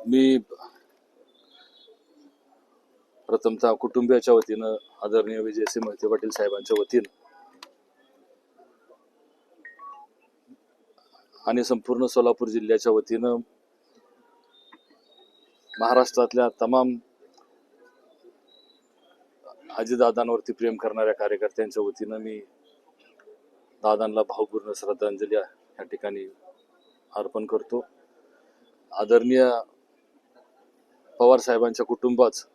मी प्रथमतः कुटुंबियाच्या वतीनं आदरणीय विजयसिंह मोहिते पाटील साहेबांच्या वतीनं आणि संपूर्ण सोलापूर जिल्ह्याच्या वतीनं महाराष्ट्रातल्या तमाम अजितदादांवरती प्रेम करणाऱ्या कार्यकर्त्यांच्या वतीनं मी दादांना भावपूर्ण श्रद्धांजली या ठिकाणी अर्पण करतो. आदरणीय पवार साहेबांच्या कुटुंबाचं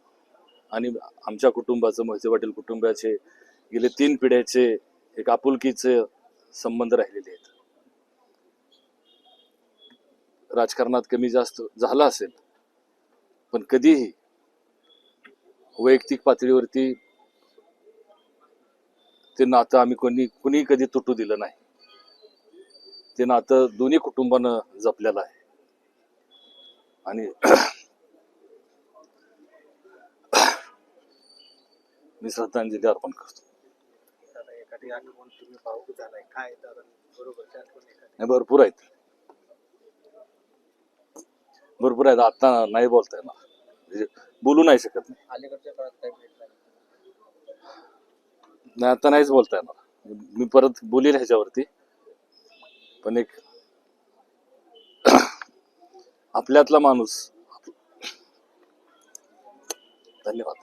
आणि आमच्या कुटुंबाचं, मोहिते पाटील कुटुंबाचे गेले 3 पिढ्याचे एक आपुलकीचे संबंध राहिलेले आहेत. राजकारणात कमी जास्त झाला असेल, पण कधीही वैयक्तिक पातळीवरती ते नातं आम्ही कुणी कधी तुटू दिलं नाही. ते नातं दोन्ही कुटुंबानं जपलेलं आहे. आणि मी श्रद्धांजली अर्पण करतो. भरपूर आहेत, आता नाही बोलता येणार, बोलू नाही शकत नाही, आता नाहीच बोलता येणार. मी परत बोलील ह्याच्यावरती, पण एक आपल्यातला माणूस. धन्यवाद.